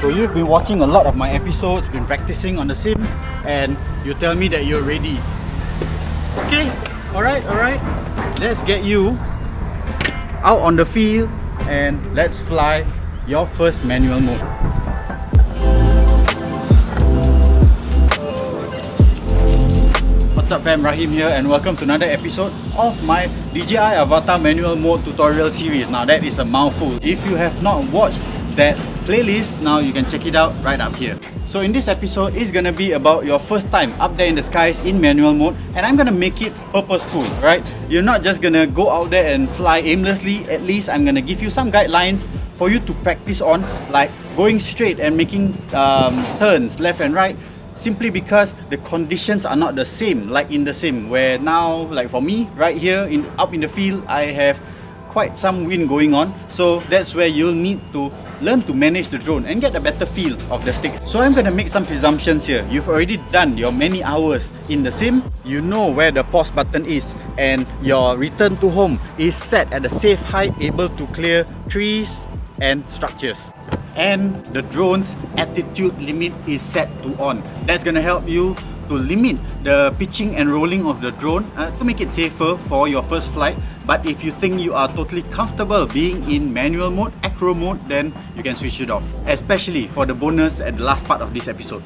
So you've been watching a lot of my episodes, been practicing on the sim, and you tell me that you're ready. Okay, alright. Let's get you out on the field and let's fly your first manual mode. What's up fam, Rahim here and welcome to another episode of my DJI Avata manual mode tutorial series. Now that is a mouthful. If you have not watched that playlist, now you can check it out right up here. So in this episode, it's gonna be about your first time up there in the skies in manual mode, and I'm gonna make it purposeful, right? You're not just gonna go out there and fly aimlessly. At least I'm gonna give you some guidelines for you to practice on, like going straight and making turns left and right, simply because the conditions are not the same like in the sim, where now, like for me right here up in the field, I have quite some wind going on. So that's where you'll need to learn to manage the drone and get a better feel of the sticks. So I'm gonna make some presumptions here. You've already done your many hours in the sim. You know where the pause button is, and your return to home is set at a safe height, able to clear trees and structures. And the drone's attitude limit is set to on. That's gonna help you to limit the pitching and rolling of the drone to make it safer for your first flight. But if you think you are totally comfortable being in manual mode, acro mode, then you can switch it off, especially for the bonus at the last part of this episode.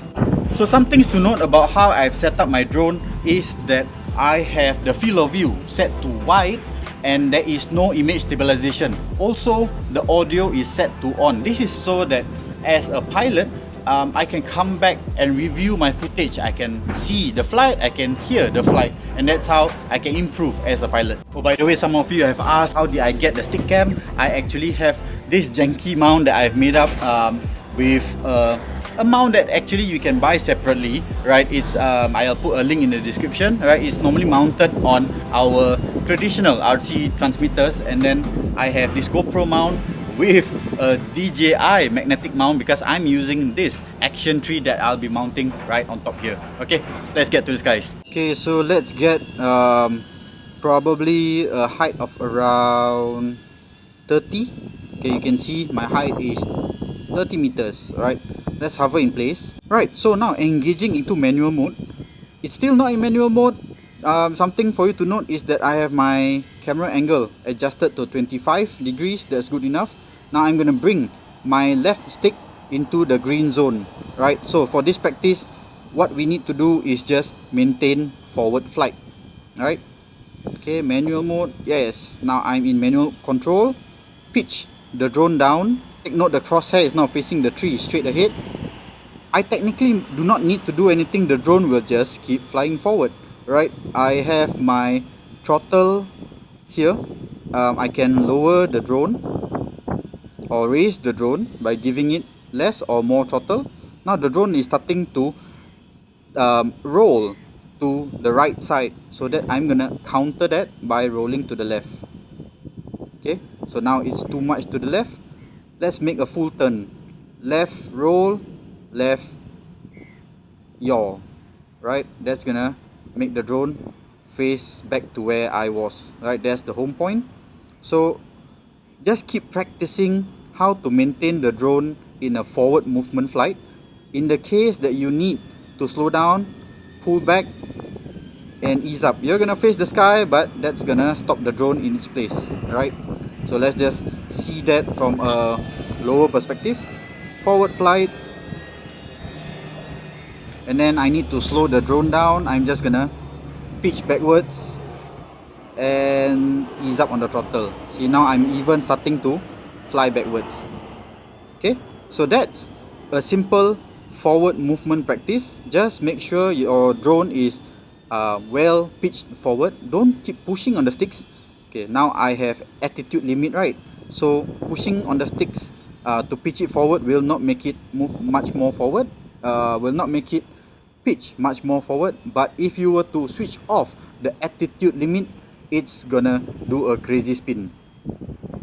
So some things to note about how I've set up my drone is that I have the field of view set to wide and there is no image stabilization. Also, the audio is set to on. This is so that as a pilot, I can come back and review my footage. I can see the flight, I can hear the flight, and that's how I can improve as a pilot. Oh, by the way, some of you have asked how did I get the Stickcam. I actually have this janky mount that I've made up with a mount that actually you can buy separately, right? It's I'll put a link in the description, right? It's normally mounted on our traditional RC transmitters, and then I have this GoPro mount with a DJI magnetic mount because I'm using this action tree that I'll be mounting right on top here. Okay, let's get to this, guys. Okay, so let's get probably a height of around 30. Okay, you can see my height is 30 meters. Alright, let's hover in place. Right, so now engaging into manual mode. It's still not in manual mode. Something for you to note is that I have my camera angle adjusted to 25 degrees. That's good enough. Now I'm gonna bring my left stick into the green zone, right? So for this practice, what we need to do is just maintain forward flight. Alright, okay, manual mode, yes. Now I'm in manual control. Pitch the drone down. Take note the crosshair is now facing the tree straight ahead. I technically do not need to do anything. The drone will just keep flying forward, right? I have my throttle here. I can lower the drone or raise the drone by giving it less or more throttle. Now the drone is starting to roll to the right side, so that I'm gonna counter that by rolling to the left. Okay, so now it's too much to the left. Let's make a full turn. Left roll, left yaw. Right, that's gonna make the drone face back to where I was. Right, that's the home point. So just keep practicing how to maintain the drone in a forward movement flight. In the case that you need to slow down, pull back and ease up, you're gonna face the sky, but that's gonna stop the drone in its place, right? So let's just see that from a lower perspective. Forward flight, and then I need to slow the drone down. I'm just gonna pitch backwards and ease up on the throttle. See, now I'm even starting to fly backwards. Okay, so that's a simple forward movement practice. Just make sure your drone is well pitched forward. Don't keep pushing on the sticks. Okay, now I have attitude limit, right? So pushing on the sticks to pitch it forward will not make it move much more forward, will not make it pitch much more forward. But if you were to switch off the attitude limit, it's gonna do a crazy spin.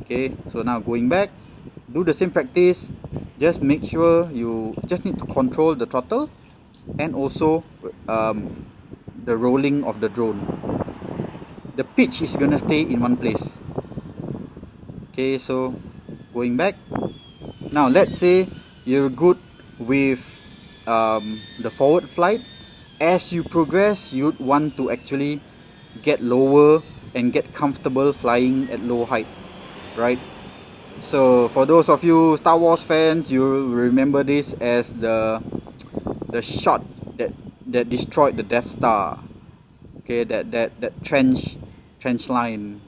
Okay, so now going back, do the same practice. Just make sure you just need to control the throttle and also the rolling of the drone. The pitch is gonna stay in one place. Okay, so going back. Now let's say you're good with the forward flight. As you progress, you'd want to actually get lower and get comfortable flying at low height, right? So for those of you Star Wars fans, you remember this as the shot that destroyed the Death Star. Okay, that trench line.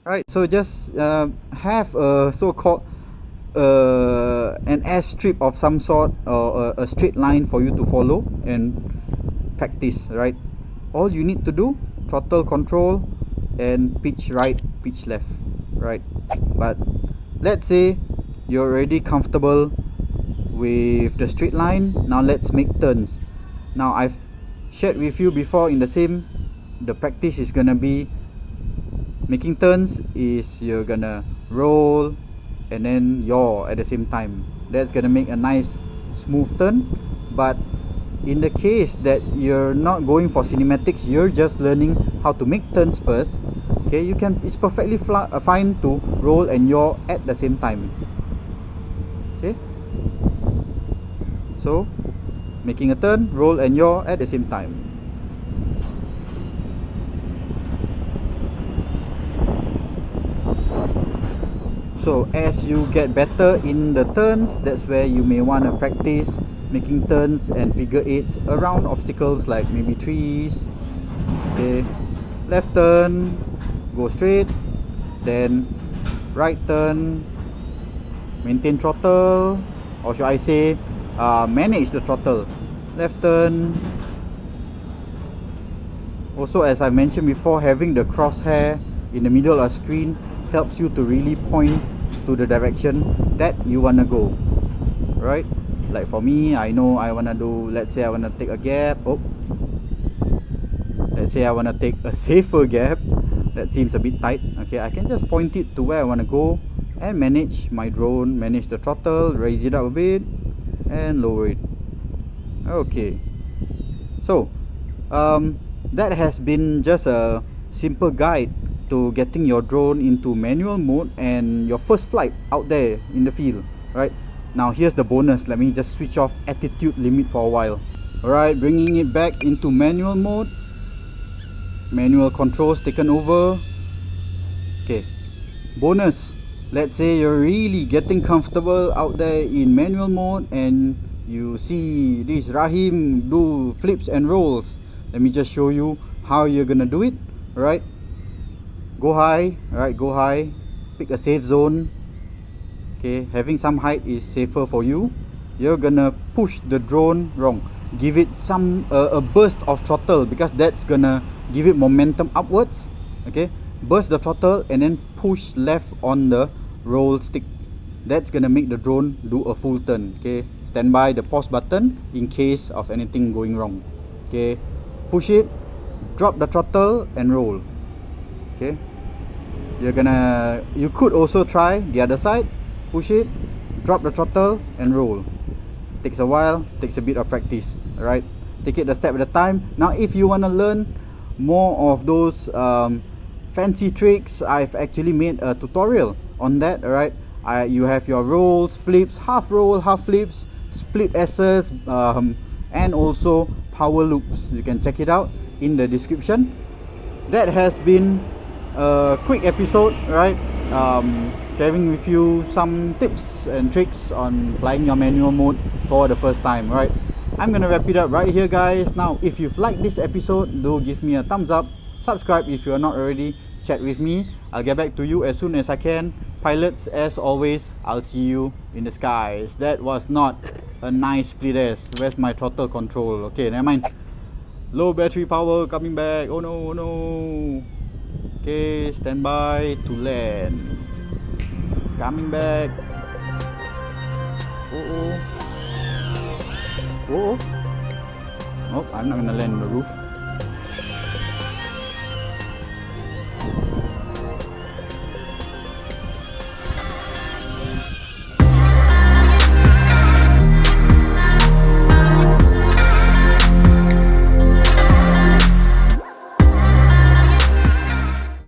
Right, so just have a so-called an airstrip of some sort, or a straight line for you to follow and practice, right? All you need to do, throttle control and pitch right, pitch left, right? But let's say you're already comfortable with the straight line. Now let's make turns. Now I've shared with you before in the practice is gonna be making turns is you're gonna roll and then yaw at the same time. That's gonna make a nice smooth turn. But in the case that you're not going for cinematics, you're just learning how to make turns first, okay, it's perfectly fine to roll and yaw at the same time. Okay, so making a turn, roll and yaw at the same time. So as you get better in the turns, that's where you may want to practice making turns and figure eights around obstacles like maybe trees. Okay, left turn, go straight, then right turn, maintain throttle, or should I say manage the throttle. Left turn. Also, as I mentioned before, having the crosshair in the middle of the screen helps you to really point to the direction that you want to go, right? Like for me, I know I want to do, let's say I want to take a gap. Let's say I want to take a safer gap. That seems a bit tight. Okay, I can just point it to where I want to go and manage my drone, manage the throttle, raise it up a bit and lower it. Okay, so that has been just a simple guide to getting your drone into manual mode and your first flight out there in the field, right? Now here's the bonus. Let me just switch off attitude limit for a while. Alright, bringing it back into manual mode. Manual controls taken over. Okay, bonus. Let's say you're really getting comfortable out there in manual mode and you see this Rahim do flips and rolls. Let me just show you how you're gonna do it. Alright, go high. Alright, go high. Pick a safe zone. Okay, having some height is safer for you. You're gonna push the drone wrong. Give it some a burst of throttle because that's gonna give it momentum upwards. Okay, burst the throttle and then push left on the roll stick. That's gonna make the drone do a full turn. Okay, stand by the pause button in case of anything going wrong. Okay, push it, drop the throttle and roll. Okay, you could also try the other side. Push it, drop the throttle and roll. Takes a while, takes a bit of practice. Alright, take it a step at a time. Now if you want to learn more of those fancy tricks, I've actually made a tutorial on that. Alright, you have your rolls, flips, half roll, half flips, split S's, and also power loops. You can check it out in the description. That has been a quick episode, right? Sharing with you some tips and tricks on flying your manual mode for the first time, right? I'm gonna wrap it up right here, guys. Now, if you've liked this episode, do give me a thumbs up. Subscribe if you're not already. Chat with me. I'll get back to you as soon as I can. Pilots, as always, I'll see you in the skies. That was not a nice split S. Where's my throttle control? Okay, never mind. Low battery power coming back. Oh no, oh no. Okay, stand by to land. Coming back. Oh. Oh, I'm not gonna land on the roof.